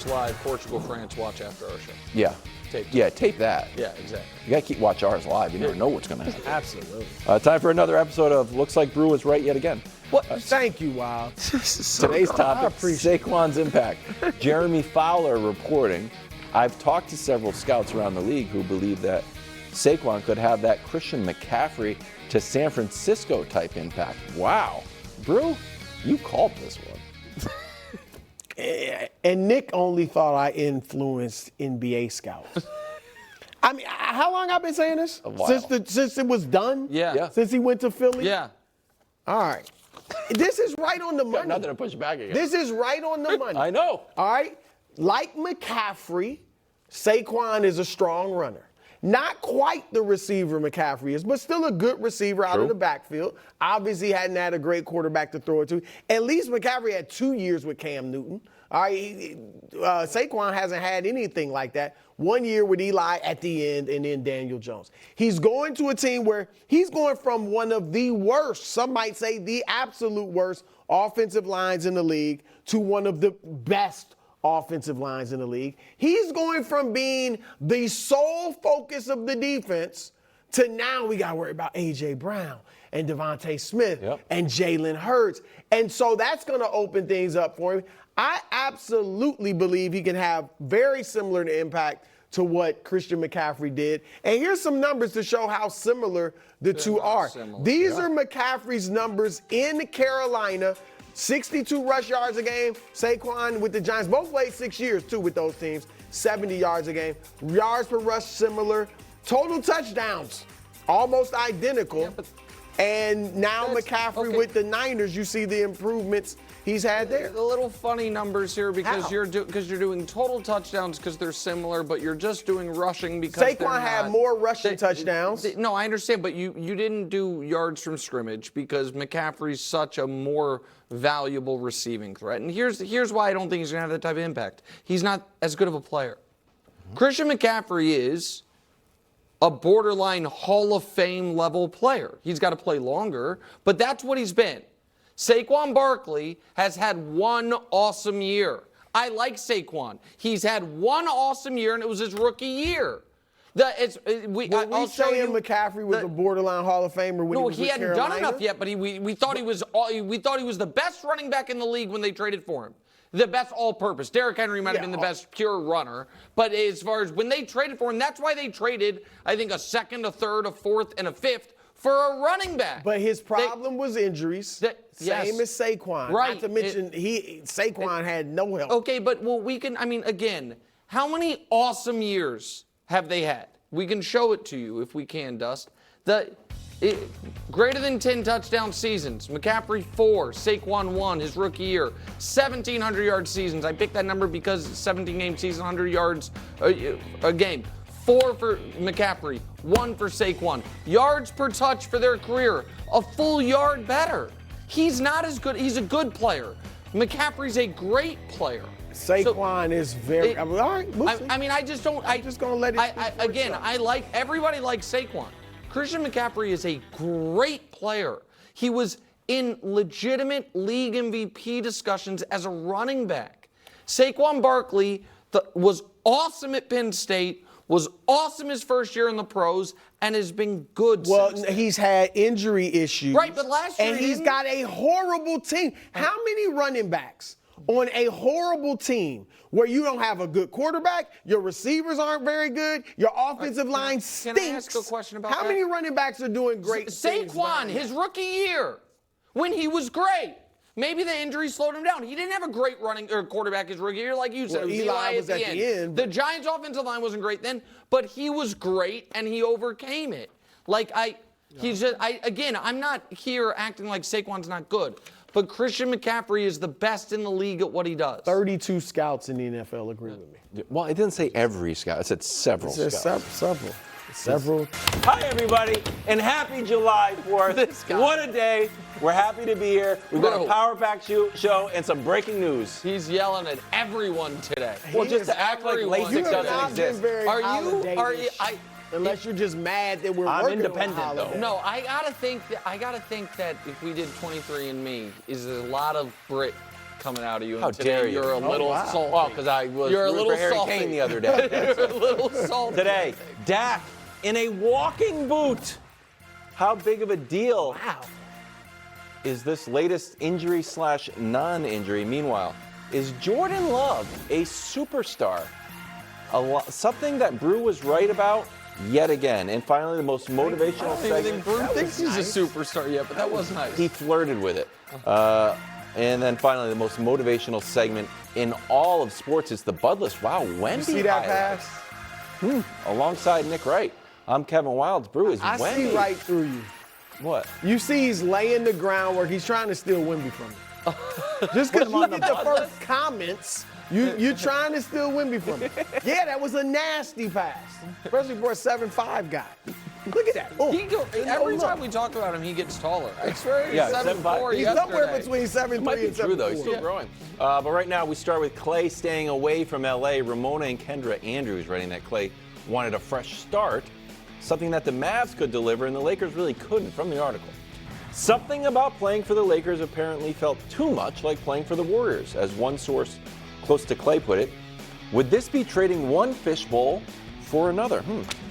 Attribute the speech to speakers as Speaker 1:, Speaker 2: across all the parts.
Speaker 1: Live Portugal-France watch after our show.
Speaker 2: Yeah. Tape that.
Speaker 1: Yeah, exactly.
Speaker 2: You got to watch ours live. You never know what's going to happen.
Speaker 3: Absolutely.
Speaker 2: Time for another episode of Looks Like Brew was right yet again.
Speaker 3: What? Thank you, Wild.
Speaker 2: Today's topic, Saquon's impact. Jeremy Fowler reporting, I've talked to several scouts around the league who believe that Saquon could have that Christian McCaffrey to San Francisco type impact. Wow. Brew, you called this one.
Speaker 3: And Nick only thought I influenced NBA scouts. I mean, how long I've been saying this?
Speaker 2: A while.
Speaker 3: Since it was done?
Speaker 1: Yeah.
Speaker 3: Since he went to Philly?
Speaker 1: Yeah.
Speaker 3: All right. This is right on the money.
Speaker 2: Got nothing to push back against.
Speaker 3: This is right on the money.
Speaker 2: I know.
Speaker 3: All right? Like McCaffrey, Saquon is a strong runner. Not quite the receiver McCaffrey is, but still a good receiver out of the backfield. Obviously hadn't had a great quarterback to throw it to. At least McCaffrey had 2 years with Cam Newton. All right, Saquon hasn't had anything like that. 1 year with Eli at the end and then Daniel Jones. He's going to a team where he's going from one of the worst, some might say the absolute worst offensive lines in the league to one of the best offensive lines in the league. He's going from being the sole focus of the defense to now we got to worry about A.J. Brown and Devontae Smith and Jalen Hurts. And so that's going to open things up for him. I absolutely believe he can have very similar impact to what Christian McCaffrey did. And here's some numbers to show how similar the two are. These are McCaffrey's numbers in Carolina. 62 rush yards a game. Saquon with the Giants, both played 6 years too with those teams. 70 yards a game. Yards per rush similar. Total touchdowns almost identical. Yeah, and now McCaffrey with the Niners, you see the improvements he's had there.
Speaker 1: The little funny numbers here because you're doing total touchdowns because they're similar, but you're just doing rushing because
Speaker 3: Saquon had more rushing touchdowns.
Speaker 1: No, I understand, but you didn't do yards from scrimmage because McCaffrey's such a more valuable receiving threat. And here's why I don't think he's going to have that type of impact. He's not as good of a player. Christian McCaffrey is a borderline Hall of Fame level player. He's got to play longer, but that's what he's been. Saquon Barkley has had one awesome year. I like Saquon. He's had one awesome year, and it was his rookie year.
Speaker 3: We saying McCaffrey was a borderline Hall of Famer when he was with
Speaker 1: hadn't
Speaker 3: Carolina?
Speaker 1: done enough yet, but we thought he was the best running back in the league when they traded for him. The best all-purpose. Derrick Henry might have been the best pure runner, but as far as when they traded for him, that's why they traded, I think, a second, a third, a fourth, and a fifth for a running back.
Speaker 3: But his problem was injuries. Same as Saquon.
Speaker 1: Right.
Speaker 3: Not to mention Saquon had no help.
Speaker 1: Okay, but again, how many awesome years have they had? We can show it to you if we can, Dust. Greater than 10 touchdown seasons. McCaffrey 4, Saquon 1, his rookie year. 1,700-yard seasons. I picked that number because 17-game season, 100 yards a game. 4 for McCaffrey, 1 for Saquon. Yards per touch for their career, a full yard better. He's not as good. He's a good player. McCaffrey's a great player.
Speaker 3: Saquon is very. All right, we'll see.
Speaker 1: I just don't. I'm
Speaker 3: just gonna let it.
Speaker 1: Everybody likes Saquon. Christian McCaffrey is a great player. He was in legitimate league MVP discussions as a running back. Saquon Barkley was awesome at Penn State, was awesome his first year in the pros, and has been good since then.
Speaker 3: He's had injury issues.
Speaker 1: Right, but last year
Speaker 3: he's got a horrible team. How many running backs on a horrible team where you don't have a good quarterback, your receivers aren't very good, your offensive line stinks?
Speaker 1: Can I ask a question about
Speaker 3: How many running backs are doing great things?
Speaker 1: Saquon, his rookie year, when he was great. Maybe the injury slowed him down. He didn't have a great running or quarterback his rookie year, like you said.
Speaker 3: Well, Eli was at the end.
Speaker 1: The Giants' offensive line wasn't great then, but he was great and he overcame it. I'm not here acting like Saquon's not good, but Christian McCaffrey is the best in the league at what he does.
Speaker 3: 32 scouts in the NFL agree with me.
Speaker 2: Well, it didn't say every scout. It said several scouts.
Speaker 3: Several.
Speaker 4: Hi, everybody, and happy July 4th. What a day. We're happy to be here. We've got a Power Pack show and some breaking news.
Speaker 1: He's yelling at everyone today.
Speaker 4: Well, just to act like LASIK doesn't exist.
Speaker 3: Unless you're just mad that we're
Speaker 4: I'm
Speaker 3: working
Speaker 4: independent,
Speaker 3: on
Speaker 4: though.
Speaker 1: No, I gotta think that if we did 23andMe, is a lot of Brit coming out of you.
Speaker 2: How
Speaker 1: today
Speaker 2: dare you?
Speaker 1: You're a little salty.
Speaker 2: Well, because I was
Speaker 1: You're a
Speaker 2: rooting
Speaker 1: little
Speaker 2: for Harry
Speaker 1: salty.
Speaker 2: Kane the other day.
Speaker 1: You're a little salty.
Speaker 4: Today, Dak in a walking boot. How big of a deal is this latest injury / non-injury? Meanwhile, is Jordan Love a superstar? Something that Brew was right about yet again. And finally, the most motivational
Speaker 1: I don't think
Speaker 4: segment.
Speaker 1: Brew thinks he's a superstar yet, but that was nice.
Speaker 4: He flirted with it. And then finally, the most motivational segment in all of sports is the Budless. Wow, Wendy
Speaker 3: You see that
Speaker 4: highlights.
Speaker 3: pass?
Speaker 4: Alongside Nick Wright. I'm Kevin Wilds. Brew is
Speaker 3: I
Speaker 4: Wendy.
Speaker 3: see right through you.
Speaker 4: What?
Speaker 3: You see he's laying the groundwork. He's trying to steal Wemby from you. Just because you get the first comments, you're trying to steal Wemby from him. Yeah, that was a nasty pass, especially for a 7'5" guy. Look at that. Oh,
Speaker 1: Every time we talk about him, he gets taller. I swear he's
Speaker 4: Yeah,
Speaker 1: 7'4"
Speaker 3: he's
Speaker 1: yesterday.
Speaker 3: somewhere between 7'3"
Speaker 2: Might be
Speaker 3: and
Speaker 2: true, though. He's
Speaker 3: 7'4".
Speaker 2: still growing.
Speaker 4: But right now, we start with Clay staying away from LA. Ramona and Kendra Andrews writing that Clay wanted a fresh start, something that the Mavs could deliver and the Lakers really couldn't, from the article. Something about playing for the Lakers apparently felt too much like playing for the Warriors, as one source close to Clay put it. Would this be trading one fishbowl for another?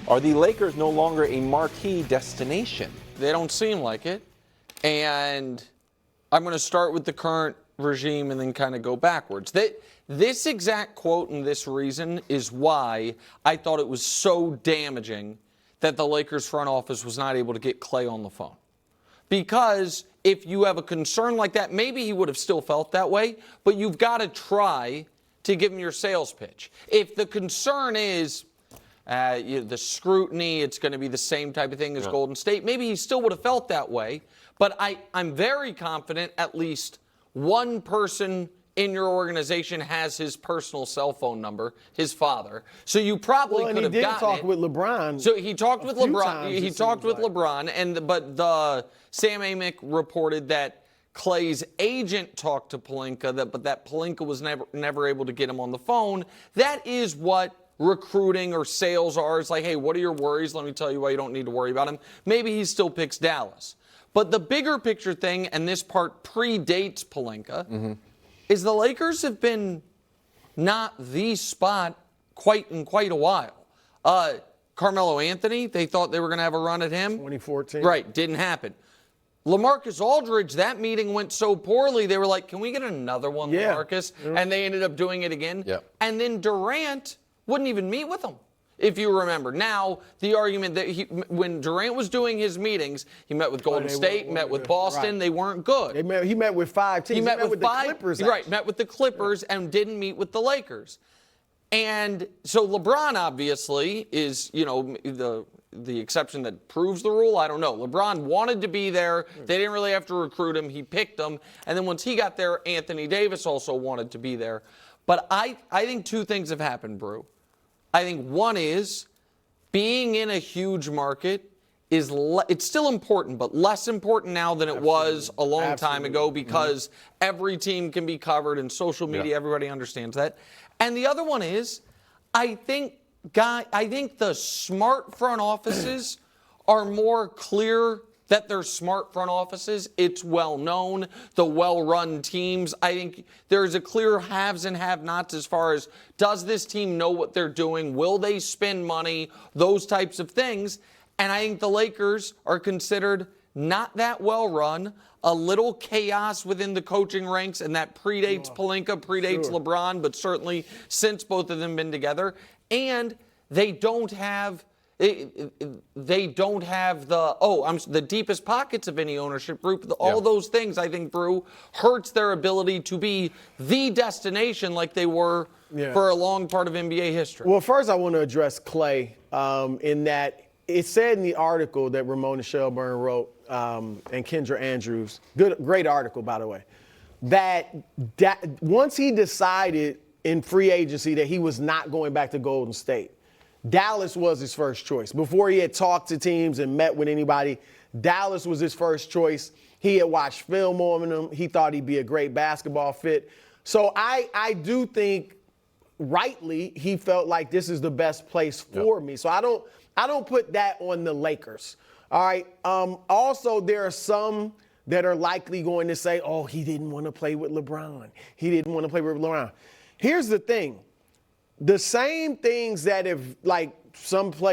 Speaker 4: Are the Lakers no longer a marquee destination?
Speaker 1: They don't seem like it. And I'm going to start with the current regime and then kind of go backwards. This exact quote and this reason is why I thought it was so damaging that the Lakers front office was not able to get Clay on the phone. Because if you have a concern like that, maybe he would have still felt that way, but you've got to try to give him your sales pitch. If the concern is the scrutiny, it's going to be the same type of thing as Golden State, maybe he still would have felt that way. But I'm very confident at least one person in your organization has his personal cell phone number, his father. So you probably could have gotten it.
Speaker 3: And he did talk with LeBron.
Speaker 1: So he talked with LeBron.
Speaker 3: He
Speaker 1: talked with LeBron, but the Sam Amick reported that Clay's agent talked to Pelinka, but that Pelinka was never able to get him on the phone. That is what recruiting or sales are. It's like, hey, what are your worries? Let me tell you why you don't need to worry about him. Maybe he still picks Dallas. But the bigger picture thing, and this part predates Pelinka, is the Lakers have been not the spot in quite a while. Carmelo Anthony, they thought they were going to have a run at him.
Speaker 3: 2014.
Speaker 1: Right, didn't happen. LaMarcus Aldridge, that meeting went so poorly, they were like, can we get another one, LaMarcus? And they ended up doing it again.
Speaker 2: Yep.
Speaker 1: And then Durant wouldn't even meet with him, if you remember. Now, the argument that when Durant was doing his meetings, he met with Golden State, met with Boston,
Speaker 3: right.
Speaker 1: They weren't good.
Speaker 3: He met with 5 teams.
Speaker 1: He met with
Speaker 3: the
Speaker 1: five,
Speaker 3: Clippers.
Speaker 1: right, met with the Clippers and didn't meet with the Lakers. And so LeBron obviously is, the exception that proves the rule. I don't know. LeBron wanted to be there. They didn't really have to recruit him. He picked him. And then once he got there, Anthony Davis also wanted to be there. But I think two things have happened, Brew. I think one is being in a huge market it's still important, but less important now than it was a long time ago because every team can be covered and social media, everybody understands that. And the other one is, I think the smart front offices are more clear that they're smart front offices. It's well known, the well-run teams. I think there's a clear haves and have-nots as far as does this team know what they're doing? Will they spend money? Those types of things. And I think the Lakers are considered not that well-run, a little chaos within the coaching ranks, and that predates Pelinka, predates LeBron, but certainly since both of them been together. And they don't have the deepest pockets of any ownership group. All those things, I think, Brew, hurts their ability to be the destination like they were for a long part of NBA history.
Speaker 3: Well, first I want to address Clay in that it said in the article that Ramona Shelburne wrote and Kendra Andrews, great article, by the way, that once he decided in free agency that he was not going back to Golden State, Dallas was his first choice. Before he had talked to teams and met with anybody, Dallas was his first choice. He had watched film on him. He thought he'd be a great basketball fit. So I do think, rightly, he felt like this is the best place for me. So I don't put that on the Lakers. All right. Also, there are some that are likely going to say, oh, he didn't want to play with LeBron. He didn't want to play with LeBron. Here's the thing. The same things that have, like, some players